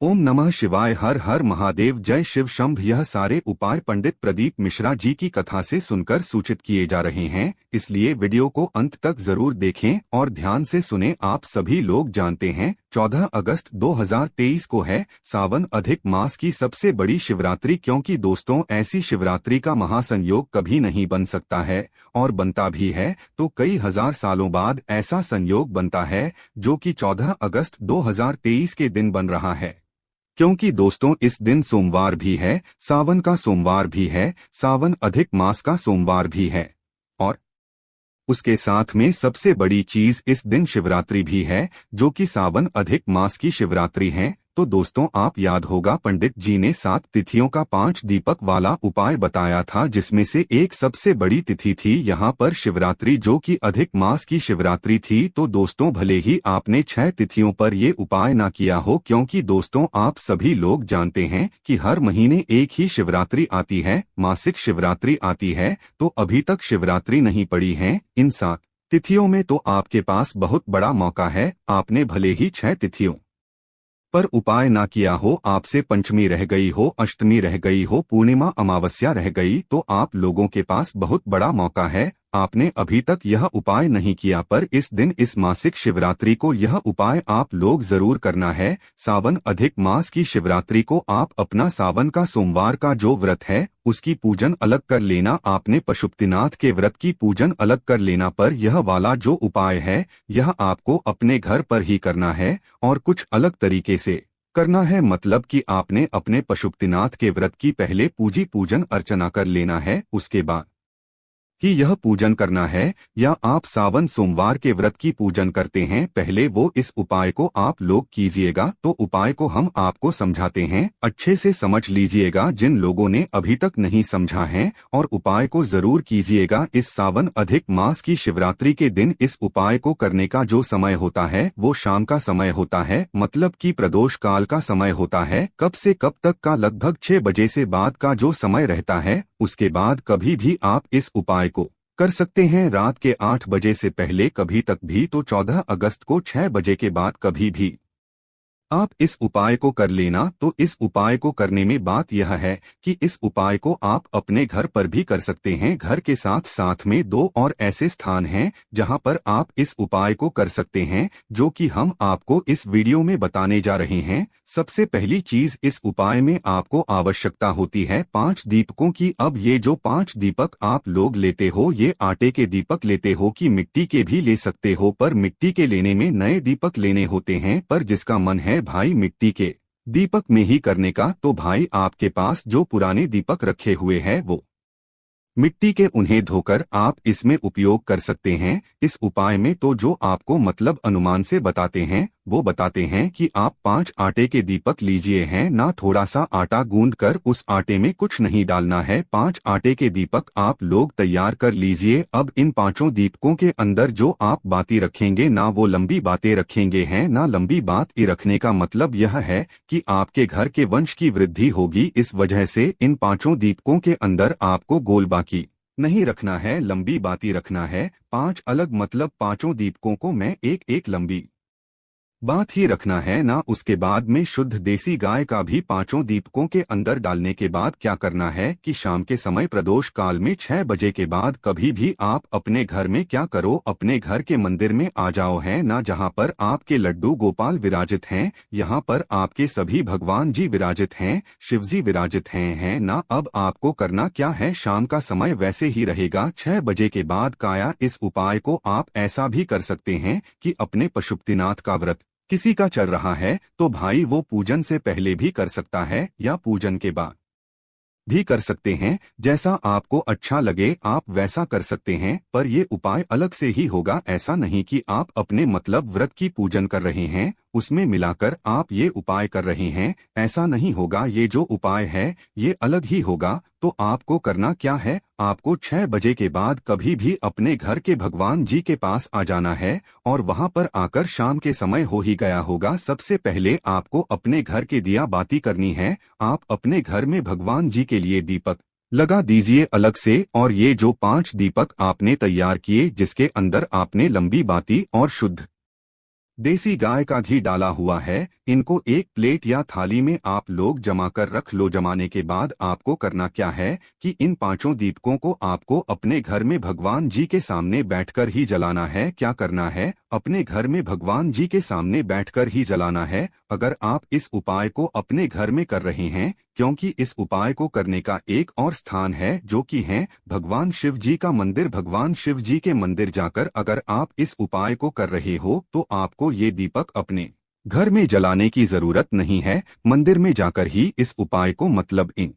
ओम नमः शिवाय। हर हर महादेव। जय शिव शंभ। यह सारे उपाय पंडित प्रदीप मिश्रा जी की कथा से सुनकर सूचित किए जा रहे हैं, इसलिए वीडियो को अंत तक जरूर देखें और ध्यान से सुने। आप सभी लोग जानते हैं 14 अगस्त 2023 को है सावन अधिक मास की सबसे बड़ी शिवरात्रि। क्योंकि दोस्तों, ऐसी शिवरात्रि का महासंयोग कभी नहीं बन सकता है, और बनता भी है तो कई हजार सालों बाद ऐसा संयोग बनता है जो कि 14 अगस्त 2023 के दिन बन रहा है। क्योंकि दोस्तों, इस दिन सोमवार भी है, सावन का सोमवार भी है, सावन अधिक मास का सोमवार भी है, और उसके साथ में सबसे बड़ी चीज इस दिन शिवरात्रि भी है, जो कि सावन अधिक मास की शिवरात्रि है। तो दोस्तों, आप याद होगा पंडित जी ने 7 तिथियों का 5 दीपक वाला उपाय बताया था, जिसमें से एक सबसे बड़ी तिथि थी यहाँ पर शिवरात्रि, जो कि अधिक मास की शिवरात्रि थी। तो दोस्तों, भले ही आपने 6 तिथियों पर ये उपाय ना किया हो, क्योंकि दोस्तों आप सभी लोग जानते हैं कि हर महीने एक ही शिवरात्रि आती है, मासिक शिवरात्रि आती है। तो अभी तक शिवरात्रि नहीं पड़ी है इन 7 तिथियों में, तो आपके पास बहुत बड़ा मौका है। आपने भले ही 6 तिथियों पर उपाय ना किया हो, आपसे पंचमी रह गई हो, अष्टमी रह गई हो, पूर्णिमा अमावस्या रह गई, तो आप लोगों के पास बहुत बड़ा मौका है। आपने अभी तक यह उपाय नहीं किया, पर इस दिन इस मासिक शिवरात्रि को यह उपाय आप लोग जरूर करना है। सावन अधिक मास की शिवरात्रि को आप अपना सावन का सोमवार का जो व्रत है उसकी पूजन अलग कर लेना, आपने पशुपतिनाथ के व्रत की पूजन अलग कर लेना, पर यह वाला जो उपाय है यह आपको अपने घर पर ही करना है और कुछ अलग तरीके से करना है। मतलब कि आपने अपने पशुपतिनाथ के व्रत की पहले पूजन अर्चना कर लेना है, उसके बाद कि यह पूजन करना है। या आप सावन सोमवार के व्रत की पूजन करते हैं, पहले वो इस उपाय को आप लोग कीजिएगा। तो उपाय को हम आपको समझाते हैं, अच्छे से समझ लीजिएगा जिन लोगों ने अभी तक नहीं समझा है, और उपाय को जरूर कीजिएगा। इस सावन अधिक मास की शिवरात्रि के दिन इस उपाय को करने का जो समय होता है वो शाम का समय होता है, मतलब कि प्रदोष काल का समय होता है। कब से कब तक का? लगभग 6 बजे से बाद का जो समय रहता है, उसके बाद कभी भी आप इस उपाय को कर सकते हैं। रात के 8 बजे से पहले कभी तक भी, तो 14 अगस्त को 6 बजे के बाद कभी भी आप इस उपाय को कर लेना। तो इस उपाय को करने में बात यह है कि इस उपाय को आप अपने घर पर भी कर सकते हैं। घर के साथ साथ में 2 और ऐसे स्थान हैं जहां पर आप इस उपाय को कर सकते हैं, जो कि हम आपको इस वीडियो में बताने जा रहे हैं। सबसे पहली चीज, इस उपाय में आपको आवश्यकता होती है 5 दीपकों की। अब ये जो 5 दीपक आप लोग लेते हो, ये आटे के दीपक लेते हो कि मिट्टी के भी ले सकते हो, पर मिट्टी के लेने में नए दीपक लेने होते हैं। पर जिसका मन है भाई मिट्टी के दीपक में ही करने का, तो भाई आपके पास जो पुराने दीपक रखे हुए हैं वो मिट्टी के, उन्हें धोकर आप इसमें उपयोग कर सकते हैं। इस उपाय में तो जो आपको मतलब अनुमान से बताते हैं, वो बताते हैं कि आप 5 आटे के दीपक लीजिए हैं ना, थोड़ा सा आटा गूंद कर उस आटे में कुछ नहीं डालना है। 5 आटे के दीपक आप लोग तैयार कर लीजिए। अब इन 5 दीपकों के अंदर जो आप बाती रखेंगे ना, वो लंबी बातें रखेंगे हैं ना। लंबी बात ही रखने का मतलब यह है कि आपके घर के वंश की वृद्धि होगी। इस वजह से इन 5 दीपकों के अंदर आपको गोल बाकी नहीं रखना है, लंबी बाती रखना है। 5 अलग मतलब 5 दीपकों को मैं एक एक लंबी बात ही रखना है ना। उसके बाद में शुद्ध देसी गाय का भी 5 दीपकों के अंदर डालने के बाद क्या करना है कि शाम के समय प्रदोष काल में 6 बजे के बाद कभी भी आप अपने घर में क्या करो, अपने घर के मंदिर में आ जाओ है ना, जहाँ पर आपके लड्डू गोपाल विराजित हैं, यहाँ पर आपके सभी भगवान जी विराजित हैं, शिव जी विराजित हैं, है ना। अब आपको करना क्या है, शाम का समय वैसे ही रहेगा 6 बजे के बाद काया। इस उपाय को आप ऐसा भी कर सकते हैं कि अपने पशुपतिनाथ का व्रत किसी का चल रहा है तो भाई वो पूजन से पहले भी कर सकता है या पूजन के बाद भी कर सकते हैं। जैसा आपको अच्छा लगे आप वैसा कर सकते हैं, पर ये उपाय अलग से ही होगा। ऐसा नहीं कि आप अपने मतलब व्रत की पूजन कर रहे हैं उसमें मिलाकर आप ये उपाय कर रहे हैं, ऐसा नहीं होगा। ये जो उपाय है ये अलग ही होगा। तो आपको करना क्या है, आपको 6 बजे के बाद कभी भी अपने घर के भगवान जी के पास आ जाना है, और वहां पर आकर शाम के समय हो ही गया होगा। सबसे पहले आपको अपने घर के दिया बाती करनी है। आप अपने घर में भगवान जी के लिए दीपक लगा दीजिए अलग से, और ये जो 5 दीपक आपने तैयार किए जिसके अंदर आपने लंबी बाती और शुद्ध देसी गाय का घी डाला हुआ है। इनको एक प्लेट या थाली में आप लोग जमा कर रख लो। जमाने के बाद आपको करना क्या है कि इन पांचों दीपकों को आपको अपने घर में भगवान जी के सामने बैठकर ही जलाना है। क्या करना है, अपने घर में भगवान जी के सामने बैठकर ही जलाना है। अगर आप इस उपाय को अपने घर में कर रहे हैं, क्योंकि इस उपाय को करने का एक और स्थान है जो कि है भगवान शिव जी का मंदिर। भगवान शिव जी के मंदिर जाकर अगर आप इस उपाय को कर रहे हो तो आपको ये दीपक अपने घर में जलाने की जरूरत नहीं है। मंदिर में जाकर ही इस उपाय को मतलब इन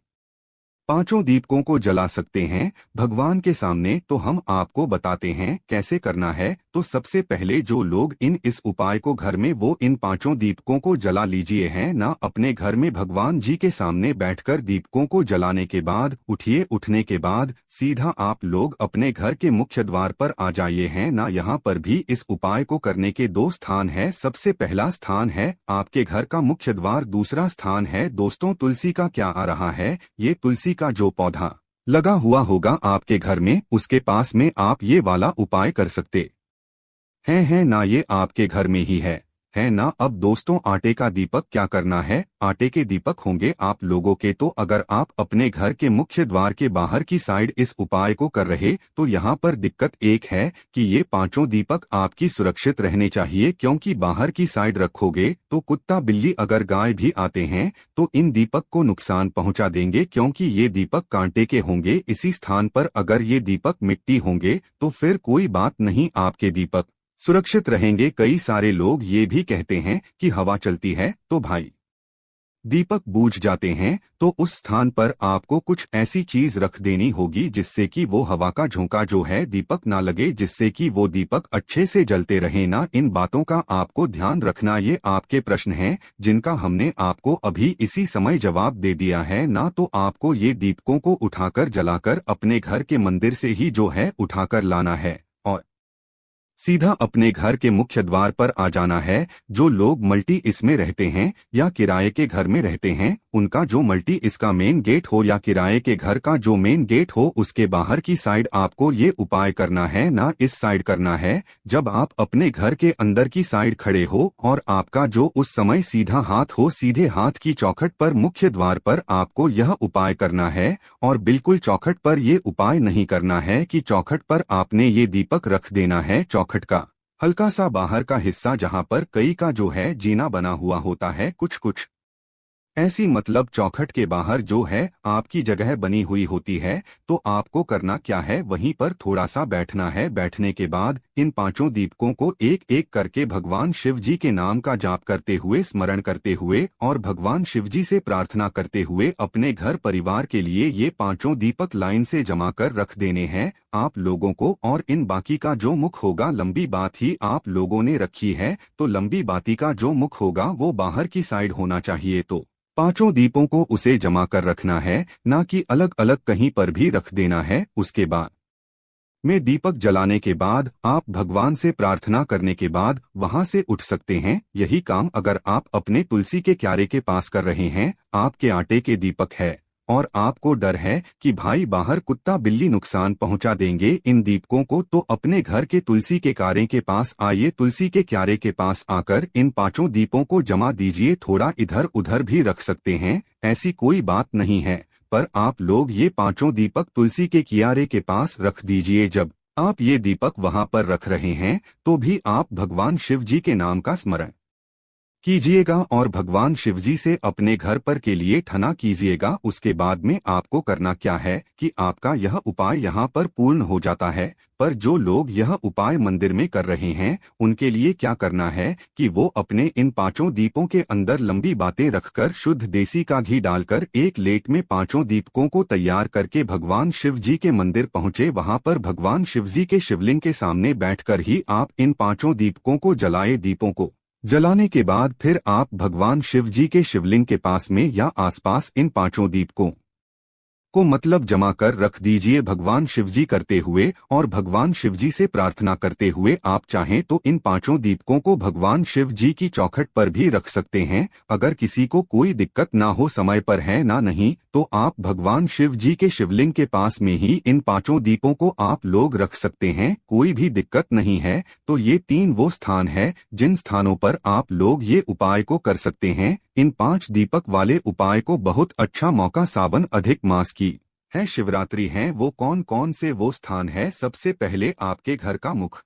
पांचों दीपकों को जला सकते हैं भगवान के सामने। तो हम आपको बताते हैं कैसे करना है। तो सबसे पहले जो लोग इस उपाय को घर में वो इन पांचों दीपकों को जला लीजिए हैं ना। अपने घर में भगवान जी के सामने बैठकर दीपकों को जलाने के बाद उठने के बाद सीधा आप लोग अपने घर के मुख्य द्वार पर आ जाइए हैं ना। यहाँ पर भी इस उपाय को करने के दो स्थान है। सबसे पहला स्थान है आपके घर का मुख्य द्वार, दूसरा स्थान है दोस्तों तुलसी का। क्या आ रहा है, ये तुलसी का जो पौधा लगा हुआ होगा आपके घर में, उसके पास में आप ये वाला उपाय कर सकते हैं ना। ये आपके घर में ही है ना। अब दोस्तों आटे का दीपक क्या करना है, आटे के दीपक होंगे आप लोगों के। तो अगर आप अपने घर के मुख्य द्वार के बाहर की साइड इस उपाय को कर रहे तो यहाँ पर दिक्कत एक है कि ये पांचों दीपक आपकी सुरक्षित रहने चाहिए, क्योंकि बाहर की साइड रखोगे तो कुत्ता बिल्ली अगर गाय भी आते हैं तो इन दीपक को नुकसान पहुंचा देंगे, क्योंकि ये दीपक कांटे के होंगे। इसी स्थान पर अगर ये दीपक मिट्टी होंगे तो फिर कोई बात नहीं, आपके दीपक सुरक्षित रहेंगे। कई सारे लोग ये भी कहते हैं कि हवा चलती है तो भाई दीपक बूझ जाते हैं। तो उस स्थान पर आपको कुछ ऐसी चीज रख देनी होगी जिससे कि वो हवा का झोंका जो है दीपक ना लगे, जिससे कि वो दीपक अच्छे से जलते रहे ना। इन बातों का आपको ध्यान रखना। ये आपके प्रश्न हैं जिनका हमने आपको अभी इसी समय जवाब दे दिया है ना। तो आपको ये दीपकों को उठाकर जलाकर अपने घर के मंदिर से ही जो है उठाकर लाना है और सीधा अपने घर के मुख्य द्वार पर आ जाना है। जो लोग मल्टी इसमें रहते हैं या किराए के घर में रहते हैं, उनका जो मल्टी इसका मेन गेट हो या किराए के घर का जो मेन गेट हो, उसके बाहर की साइड आपको ये उपाय करना है ना, इस साइड करना है। जब आप अपने घर के अंदर की साइड खड़े हो और आपका जो उस समय सीधा हाथ हो, सीधे हाथ की चौखट पर मुख्य द्वार पर आपको यह उपाय करना है। और बिल्कुल चौखट पर ये उपाय नहीं करना है कि चौखट पर आपने ये दीपक रख देना है। चौखट का हल्का सा बाहर का हिस्सा जहां पर कई का जो है जीना बना हुआ होता है, कुछ कुछ ऐसी मतलब चौखट के बाहर जो है आपकी जगह बनी हुई होती है। तो आपको करना क्या है, वहीं पर थोड़ा सा बैठना है। बैठने के बाद इन पांचों दीपकों को एक एक करके भगवान शिव जी के नाम का जाप करते हुए, स्मरण करते हुए और भगवान शिव जी से प्रार्थना करते हुए अपने घर परिवार के लिए ये पांचों दीपक लाइन से जमा कर रख देने हैं आप लोगों को। और इन बाकी का जो मुख होगा, लंबी बात ही आप लोगों ने रखी है तो लंबी बाती का जो मुख होगा वो बाहर की साइड होना चाहिए। तो पांचों दीपों को उसे जमा कर रखना है, ना कि अलग अलग कहीं पर भी रख देना है। उसके बाद में दीपक जलाने के बाद आप भगवान से प्रार्थना करने के बाद वहां से उठ सकते हैं। यही काम अगर आप अपने तुलसी के क्यारे के पास कर रहे हैं, आपके आटे के दीपक है और आपको डर है कि भाई बाहर कुत्ता बिल्ली नुकसान पहुंचा देंगे इन दीपकों को, तो अपने घर के तुलसी के क्यारे के पास आइए। तुलसी के क्यारे के पास आकर इन पांचों दीपों को जमा दीजिए। थोड़ा इधर उधर भी रख सकते हैं, ऐसी कोई बात नहीं है, पर आप लोग ये पांचों दीपक तुलसी के क्यारे के पास रख दीजिए। जब आप ये दीपक वहां पर रख रहे हैं तो भी आप भगवान शिव जी के नाम का स्मरण कीजिएगा और भगवान शिवजी से अपने घर पर के लिए ठना कीजिएगा। उसके बाद में आपको करना क्या है कि आपका यह उपाय यहाँ पर पूर्ण हो जाता है। पर जो लोग यह उपाय मंदिर में कर रहे हैं उनके लिए क्या करना है कि वो अपने इन पांचों दीपों के अंदर लंबी बातें रखकर शुद्ध देसी का घी डालकर एक लेट में पांचों दीपकों को तैयार करके भगवान शिव जी के मंदिर पहुंचे। वहां पर भगवान शिवजी के शिवलिंग के सामने बैठकर ही आप इन पांचों दीपकों को जलाए। दीपों को जलाने के बाद फिर आप भगवान शिव जी के शिवलिंग के पास में या आसपास इन पांचों दीपकों को मतलब जमा कर रख दीजिए भगवान शिवजी करते हुए और भगवान शिवजी से प्रार्थना करते हुए। आप चाहें तो इन पांचों दीपकों को भगवान शिव जी की चौखट पर भी रख सकते हैं। अगर किसी को कोई दिक्कत ना हो, समय पर है ना नहीं, तो आप भगवान शिव जी के शिवलिंग के पास में ही इन पांचों दीपों को आप लोग रख सकते हैं, कोई भी दिक्कत नहीं है। तो ये 3 वो स्थान है जिन स्थानों पर आप लोग ये उपाय को कर सकते हैं। इन 5 दीपक वाले उपाय को बहुत अच्छा मौका सावन अधिक मास की है शिवरात्रि है। वो कौन कौन से वो स्थान है? सबसे पहले आपके घर का मुख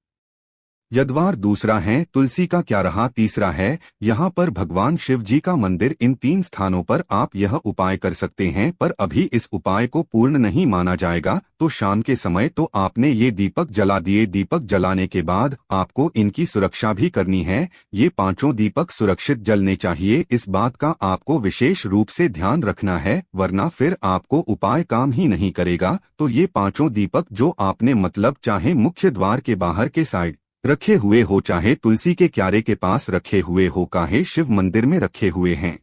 यद्वार, दूसरा है तुलसी का क्या रहा, तीसरा है यहाँ पर भगवान शिव जी का मंदिर। इन 3 स्थानों पर आप यह उपाय कर सकते हैं, पर अभी इस उपाय को पूर्ण नहीं माना जाएगा। तो शाम के समय तो आपने ये दीपक जला दिए। दीपक जलाने के बाद आपको इनकी सुरक्षा भी करनी है। ये 5 दीपक सुरक्षित जलने चाहिए, इस बात का आपको विशेष रूप से ध्यान रखना है, वरना फिर आपको उपाय काम ही नहीं करेगा। तो ये 5 दीपक जो आपने मतलब चाहे मुख्य द्वार के बाहर के साइड रखे हुए हो, चाहे तुलसी के क्यारे के पास रखे हुए हो, चाहे शिव मंदिर में रखे हुए हैं,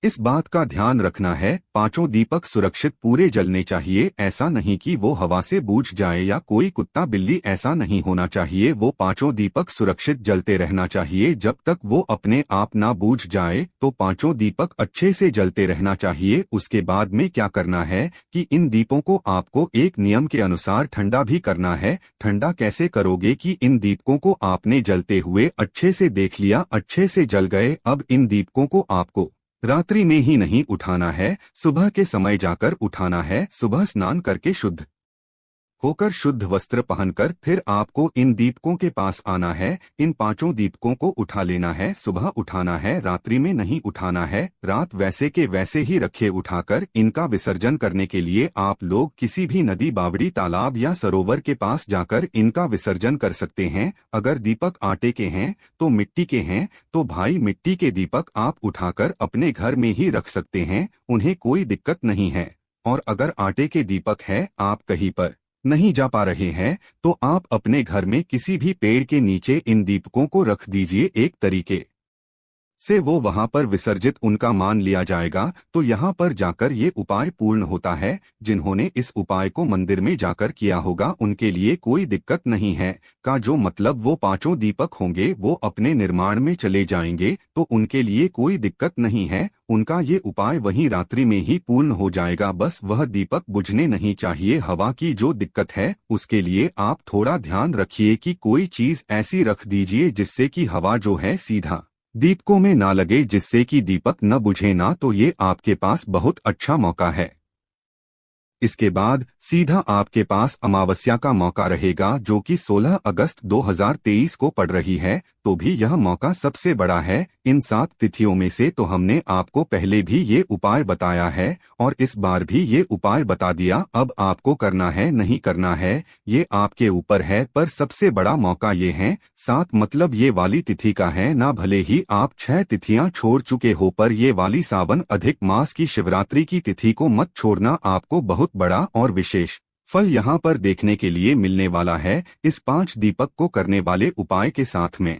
इस बात का ध्यान रखना है 5 दीपक सुरक्षित पूरे जलने चाहिए। ऐसा नहीं कि वो हवा से बूझ जाए या कोई कुत्ता बिल्ली, ऐसा नहीं होना चाहिए। वो 5 दीपक सुरक्षित जलते रहना चाहिए जब तक वो अपने आप ना बूझ जाए। तो 5 दीपक अच्छे से जलते रहना चाहिए। उसके बाद में क्या करना है कि इन दीपों को आपको एक नियम के अनुसार ठंडा भी करना है। ठंडा कैसे करोगे कि इन दीपकों को आपने जलते हुए अच्छे से देख लिया, अच्छे से जल गए। अब इन दीपकों को आपको रात्रि में ही नहीं उठाना है, सुबह के समय जाकर उठाना है। सुबह स्नान करके शुद्ध होकर शुद्ध वस्त्र पहनकर फिर आपको इन दीपकों के पास आना है। इन 5 दीपकों को उठा लेना है, सुबह उठाना है, रात्रि में नहीं उठाना है। रात वैसे के वैसे ही रखे। उठाकर इनका विसर्जन करने के लिए आप लोग किसी भी नदी, बावड़ी, तालाब या सरोवर के पास जाकर इनका विसर्जन कर सकते हैं। अगर दीपक आटे के हैं तो मिट्टी के हैं तो भाई मिट्टी के दीपक आप उठाकर अपने घर में ही रख सकते हैं, उन्हें कोई दिक्कत नहीं है। और अगर आटे के दीपक है, आप कहीं पर नहीं जा पा रहे हैं, तो आप अपने घर में किसी भी पेड़ के नीचे इन दीपकों को रख दीजिए। एक तरीके से वो वहां पर विसर्जित उनका मान लिया जाएगा। तो यहाँ पर जाकर ये उपाय पूर्ण होता है। जिन्होंने इस उपाय को मंदिर में जाकर किया होगा उनके लिए कोई दिक्कत नहीं है। का जो मतलब वो 5 दीपक होंगे वो अपने निर्माण में चले जाएंगे, तो उनके लिए कोई दिक्कत नहीं है। उनका ये उपाय वहीं रात्रि में ही पूर्ण हो जाएगा। बस वह दीपक बुझने नहीं चाहिए। हवा की जो दिक्कत है उसके लिए आप थोड़ा ध्यान रखिए कि कोई चीज ऐसी रख दीजिए जिससे कि हवा जो है सीधा दीपकों में ना लगे, जिससे कि दीपक न बुझे ना। तो ये आपके पास बहुत अच्छा मौका है। इसके बाद सीधा आपके पास अमावस्या का मौका रहेगा, जो कि 16 अगस्त 2023 को पड़ रही है। तो भी यह मौका सबसे बड़ा है इन 7 तिथियों में से। तो हमने आपको पहले भी ये उपाय बताया है और इस बार भी ये उपाय बता दिया। अब आपको करना है नहीं करना है ये आपके ऊपर है, पर सबसे बड़ा मौका ये है 7 मतलब ये वाली तिथि का है ना। भले ही आप 6 तिथियां छोड़ चुके हो, पर ये वाली सावन अधिक मास की शिवरात्रि की तिथि को मत छोड़ना। आपको बहुत बड़ा और विशेष फल यहाँ पर देखने के लिए मिलने वाला है इस 5 दीपक को करने वाले उपाय के साथ में।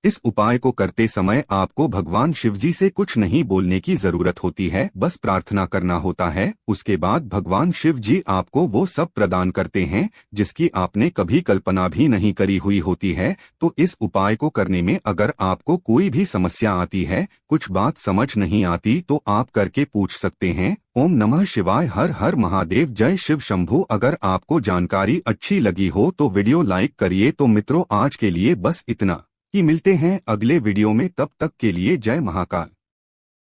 इस उपाय को करते समय आपको भगवान शिवजी से कुछ नहीं बोलने की जरूरत होती है, बस प्रार्थना करना होता है। उसके बाद भगवान शिव जी आपको वो सब प्रदान करते हैं जिसकी आपने कभी कल्पना भी नहीं करी हुई होती है। तो इस उपाय को करने में अगर आपको कोई भी समस्या आती है, कुछ बात समझ नहीं आती, तो आप करके पूछ सकते हैं। ओम नमः शिवाय, हर हर महादेव, जय शिव शंभू। अगर आपको जानकारी अच्छी लगी हो तो वीडियो लाइक करिए। तो मित्रों, आज के लिए बस इतना ही। मिलते हैं अगले वीडियो में, तब तक के लिए जय महाकाल।